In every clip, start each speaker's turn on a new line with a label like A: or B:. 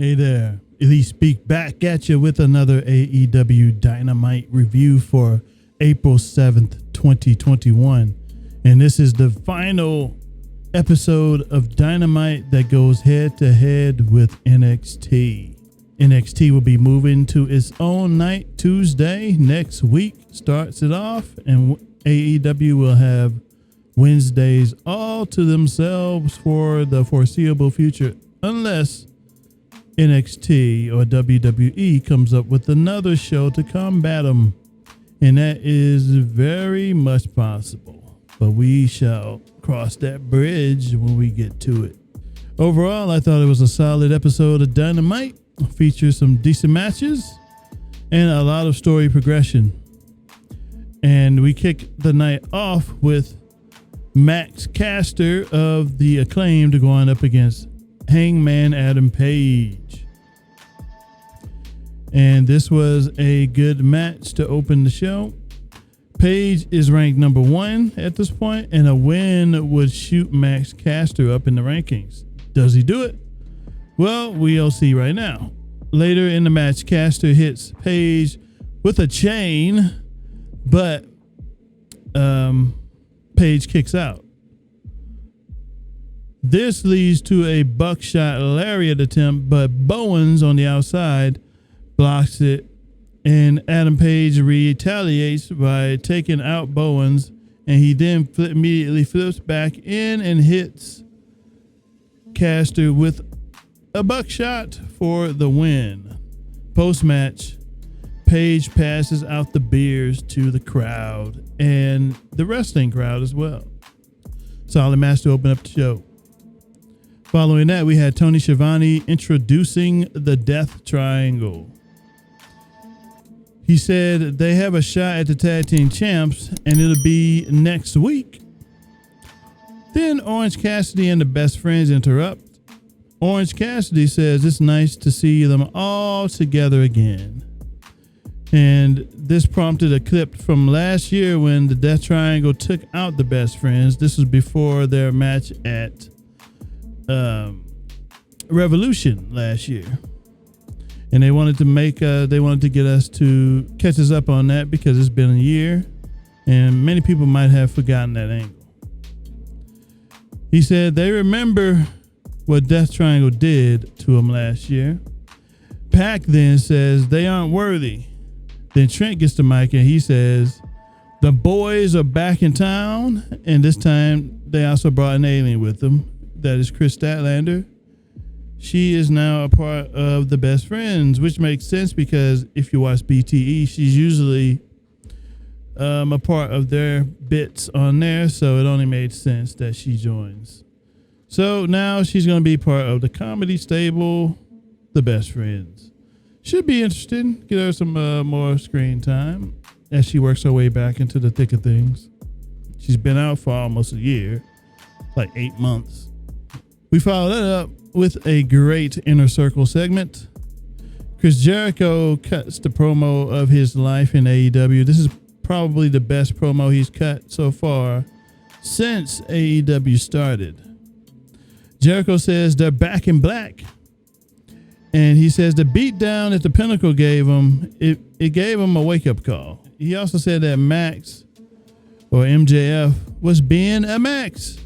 A: Hey there, Elite Speak back at you with another AEW Dynamite review for April 7th, 2021. And this is the final episode of Dynamite that goes head to head with NXT. NXT will be moving to its own night Tuesday next week, starts it off, and AEW will have Wednesdays all to themselves for the foreseeable future, unless NXT or WWE comes up with another show to combat them, and that is very much possible, but we shall cross that bridge when we get to it. Overall, I thought it was a solid episode of Dynamite. Features some decent matches and a lot of story progression, and we kick the night off with Max Caster of the Acclaimed going up against Hangman Adam Page. And this was a good match to open the show. Page is ranked number 1 at this point, and a win would shoot Max Caster up in the rankings. Does he do it? Well, we'll see right now. Later in the match, Caster hits Page with a chain, but Page kicks out. This leads to a buckshot lariat attempt, but Bowens on the outside blocks it, and Adam Page retaliates by taking out Bowens, and he then immediately flips back in and hits Caster with a buckshot for the win. Post-match, Page passes out the beers to the crowd and the wrestling crowd as well. Solid match to open up the show. Following that, we had Tony Schiavone introducing the Death Triangle. He said they have a shot at the tag team champs, and it'll be next week. Then Orange Cassidy and the Best Friends interrupt. Orange Cassidy says it's nice to see them all together again. And this prompted a clip from last year when the Death Triangle took out the Best Friends. This was before their match at Revolution last year, and they wanted to get us to catch us up on that because it's been a year and many people might have forgotten that angle. He said they remember what Death Triangle did to him last year. Pac then says they aren't worthy. Then Trent gets the mic and he says the boys are back in town, and this time they also brought an alien with them. That is Chris Statlander. She is now a part of the Best Friends, which makes sense because if you watch BTE, she's usually a part of their bits on there, so it only made sense that she joins. So now she's going to be part of the comedy stable, the Best Friends. Should be interesting. Get her some more screen time as she works her way back into the thick of things. She's been out for almost a year, like 8 months. We follow that up with a great Inner Circle segment. Chris Jericho cuts the promo of his life in AEW. This is probably the best promo he's cut so far since AEW started. Jericho says they're back in black. And he says the beatdown that the Pinnacle gave him, it gave him a wake-up call. He also said that Max, or MJF, was being a Max.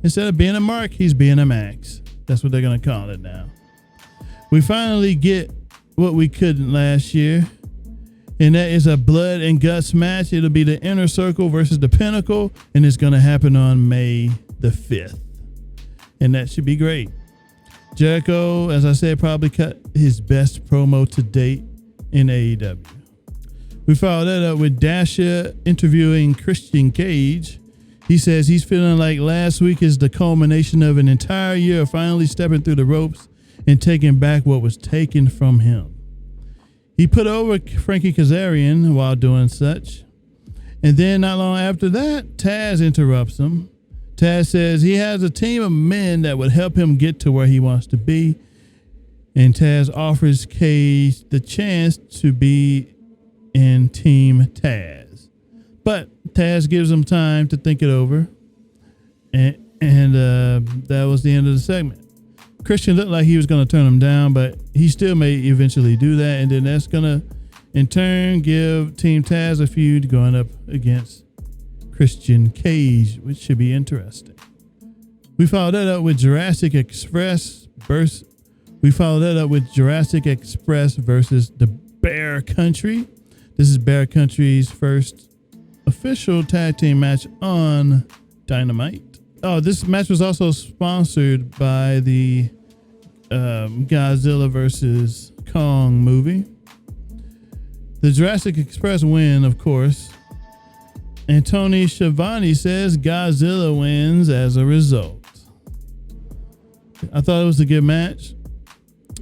A: Instead of being a Mark, he's being a Max. That's what they're going to call it now. We finally get what we couldn't last year, and that is a blood and guts match. It'll be the Inner Circle versus the Pinnacle, and it's going to happen on May the 5th. And that should be great. Jericho, as I said, probably cut his best promo to date in AEW. We followed that up with Dasha interviewing Christian Cage. He says he's feeling like last week is the culmination of an entire year of finally stepping through the ropes and taking back what was taken from him. He put over Frankie Kazarian while doing such. And then not long after that, Taz interrupts him. Taz says he has a team of men that would help him get to where he wants to be. And Taz offers Cage the chance to be in Team Taz. But Taz gives him time to think it over. And that was the end of the segment. Christian looked like he was going to turn him down, but he still may eventually do that. And then that's going to, in turn, give Team Taz a feud going up against Christian Cage, which should be interesting. We followed that up with Jurassic Express versus the Bear Country. This is Bear Country's first official tag team match on Dynamite. Oh, this match was also sponsored by the Godzilla vs. Kong movie. The Jurassic Express win, of course. And Tony Schiavone says Godzilla wins as a result. I thought it was a good match.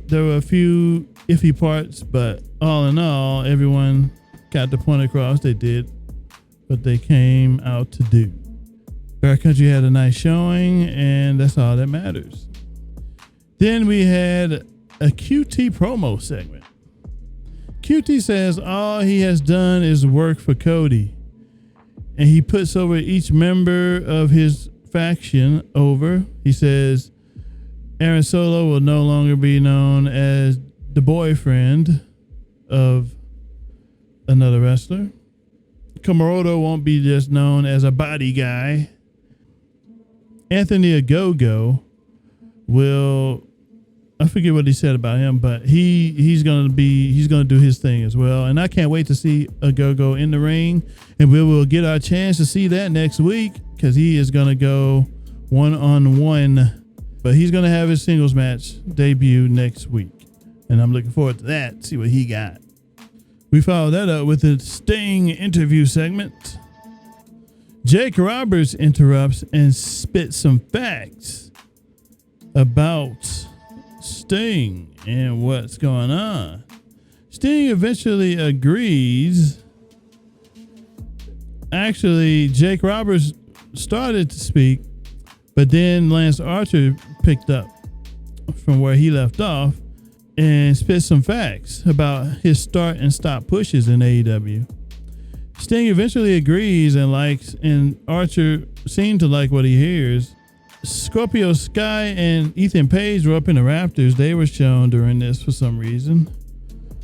A: There were a few iffy parts, but all in all, everyone got the point across. They did what they came out to do. Bear Country had a nice showing, and that's all that matters. Then we had a QT promo segment. QT says all he has done is work for Cody, and he puts over each member of his faction over. He says Aaron Solo will no longer be known as the boyfriend of another wrestler. Komoroto won't be just known as a body guy. Anthony Ogogo will, I forget what he said about him, but he's gonna do his thing as well. And I can't wait to see Ogogo in the ring, and we will get our chance to see that next week because he is gonna go 1-on-1. But he's going to have his singles match debut next week. And I'm looking forward to that, see what he got. We followed that up with a Sting interview segment. Jake Roberts interrupts and spits some facts about Sting and what's going on. Sting eventually agrees. Actually, Jake Roberts started to speak, but then Lance Archer picked up from where he left off and spit some facts about his start and stop pushes in AEW. Sting eventually agrees and likes, and Archer seemed to like what he hears. Scorpio Sky and Ethan Page were up in the Raptors. They were shown during this for some reason.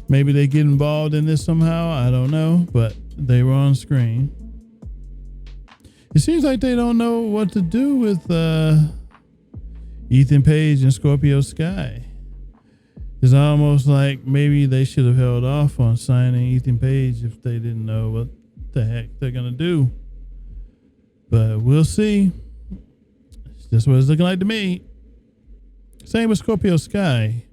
A: Maybe they get involved in this somehow. I don't know, but they were on screen. It seems like they don't know what to do with Ethan Page and Scorpio Sky. It's almost like maybe they should have held off on signing Ethan Page if they didn't know what the heck they're going to do. But we'll see. That's what it's looking like to me. Same with Scorpio Sky.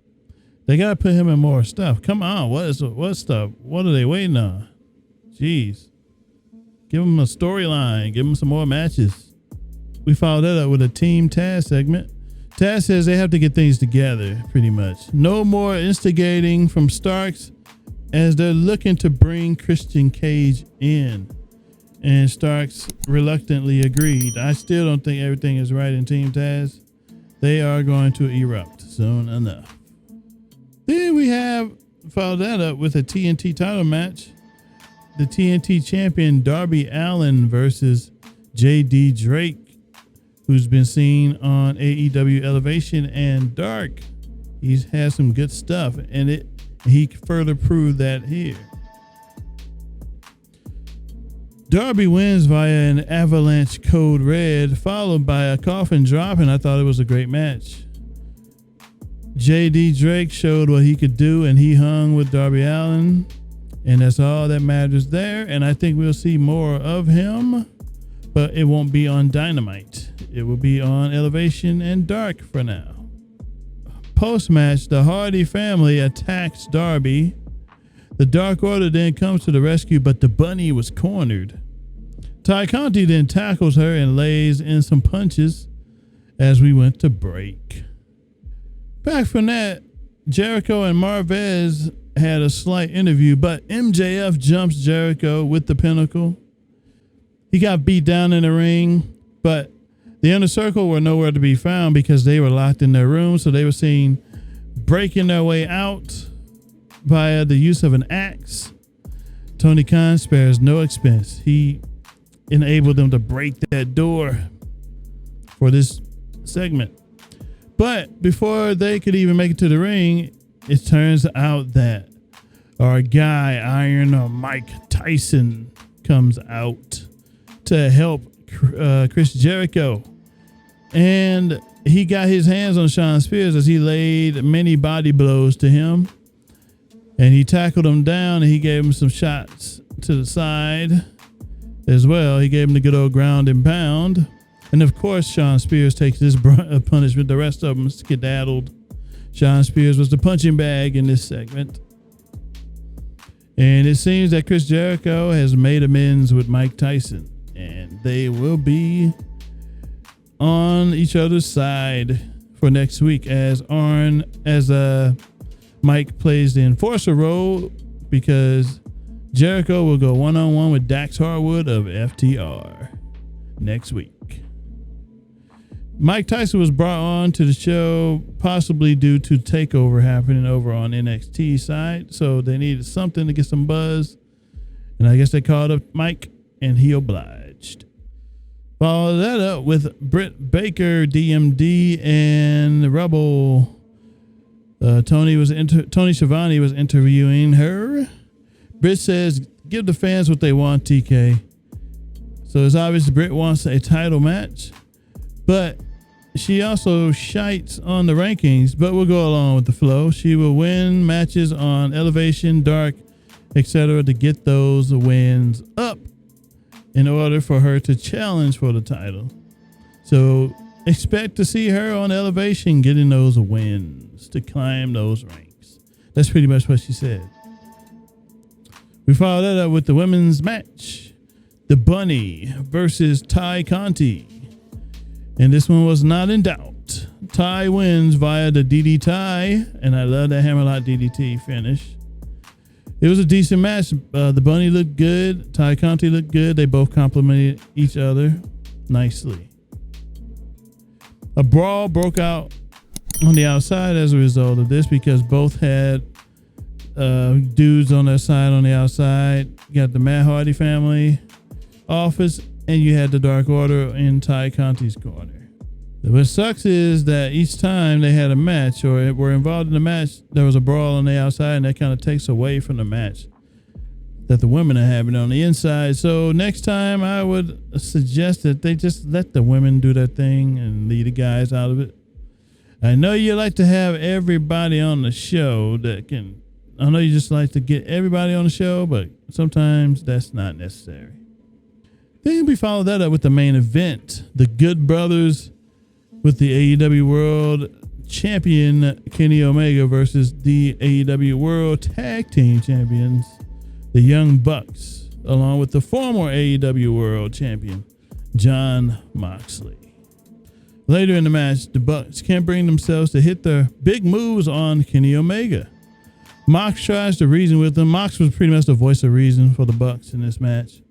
A: They got to put him in more stuff. Come on. What stuff? What are they waiting on? Jeez. Give him a storyline. Give him some more matches. We followed that up with a Team Taz segment. Taz says they have to get things together, pretty much. No more instigating from Starks as they're looking to bring Christian Cage in. And Starks reluctantly agreed. I still don't think everything is right in Team Taz. They are going to erupt soon enough. Then we have followed that up with a TNT title match. The TNT champion Darby Allin versus J.D. Drake, who's been seen on AEW Elevation and Dark. He's had some good stuff, and he further proved that here. Darby wins via an Avalanche Code Red, followed by a coffin drop, and I thought it was a great match. J.D. Drake showed what he could do, and he hung with Darby Allin, and that's all that matters there. And I think we'll see more of him, but it won't be on Dynamite. It will be on Elevation and Dark for now. Post-match, the Hardy family attacks Darby. The Dark Order then comes to the rescue, but the bunny was cornered. Ty Conti then tackles her and lays in some punches as we went to break. Back from that, Jericho and Marvez had a slight interview, but MJF jumps Jericho with the Pinnacle. He got beat down in the ring, but the Inner Circle were nowhere to be found because they were locked in their room, so they were seen breaking their way out via the use of an axe. Tony Khan spares no expense. He enabled them to break that door for this segment. But before they could even make it to the ring, it turns out that our guy, Mike Tyson, comes out to help Chris Jericho. And he got his hands on Shawn Spears as he laid many body blows to him. And he tackled him down and he gave him some shots to the side as well. He gave him the good old ground and pound. And of course, Shawn Spears takes his punishment. The rest of them skedaddled. Shawn Spears was the punching bag in this segment. And it seems that Chris Jericho has made amends with Mike Tyson. And they will be on each other's side for next week as Mike plays the enforcer role, because Jericho will go one-on-one with Dax Harwood of FTR next week. Mike Tyson was brought on to the show possibly due to TakeOver happening over on NXT side, so they needed something to get some buzz, and I guess they called up Mike, and he obliged. Follow that up with Britt Baker, DMD, and the Rebel. Tony Schiavone was interviewing her. Britt says, "Give the fans what they want, TK." So it's obvious Britt wants a title match, but she also shites on the rankings, but we'll go along with the flow. She will win matches on Elevation, Dark, etc. to get those wins up in order for her to challenge for the title. So expect to see her on Elevation getting those wins to climb those ranks. That's pretty much what she said. We follow that up with the women's match. The Bunny versus Ty Conti. And this one was not in doubt. Ty wins via the DDT, and I love that Hammerlock DDT finish. It was a decent match. The Bunny looked good. Ty Conti looked good. They both complimented each other nicely. A brawl broke out on the outside as a result of this, because both had dudes on their side on the outside. You got the Matt Hardy family office, and you had the Dark Order in Ty Conti's corner. What sucks is that each time they had a match or were involved in a match, there was a brawl on the outside, and that kind of takes away from the match that the women are having on the inside. So next time I would suggest that they just let the women do their thing and leave the guys out of it. I know you like to have everybody on the show I know you just like to get everybody on the show, but sometimes that's not necessary. Then we follow that up with the main event. The Good Brothers with the AEW World Champion Kenny Omega versus the AEW World Tag Team Champions, the Young Bucks, along with the former AEW World Champion Jon Moxley. Later in the match, the Bucks can't bring themselves to hit their big moves on Kenny Omega. Mox tries to reason with them. Mox was pretty much the voice of reason for the Bucks in this match.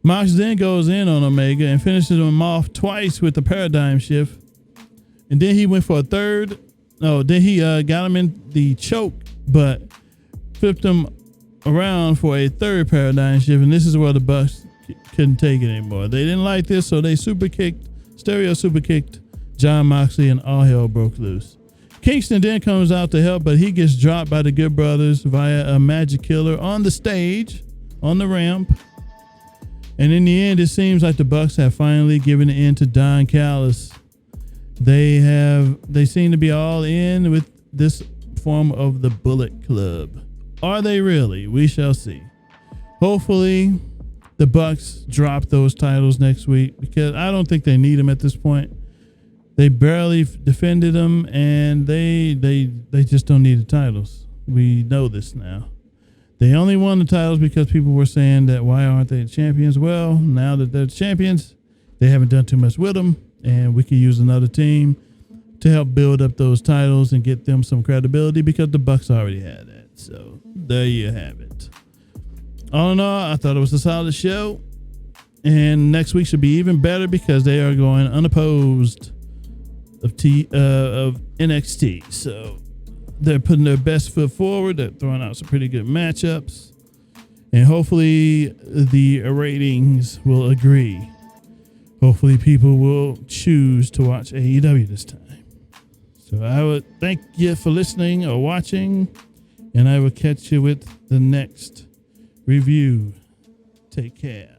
A: Mox then goes in on Omega and finishes him off twice with the paradigm shift. And then he went for a third. Then he got him in the choke, but flipped him around for a third paradigm shift. And this is where the Bucks couldn't take it anymore. They didn't like this, so they stereo super kicked Jon Moxley, and all hell broke loose. Kingston then comes out to help, but he gets dropped by the Good Brothers via a magic killer on the stage, on the ramp. And in the end, it seems like the Bucks have finally given in to Don Callis. They seem to be all in with this form of the Bullet Club. Are they really? We shall see. Hopefully, the Bucks drop those titles next week, because I don't think they need them at this point. They barely defended them, and they just don't need the titles. We know this now. They only won the titles because people were saying that why aren't they the champions? Well, now that they're the champions, they haven't done too much with them, and we can use another team to help build up those titles and get them some credibility, because the Bucks already had that. So there you have it. All in all, I thought it was a solid show, and next week should be even better because they are going unopposed of NXT. So they're putting their best foot forward. They're throwing out some pretty good matchups, and hopefully the ratings will agree. Hopefully people will choose to watch AEW this time. So I would thank you for listening or watching, and I will catch you with the next review. Take care.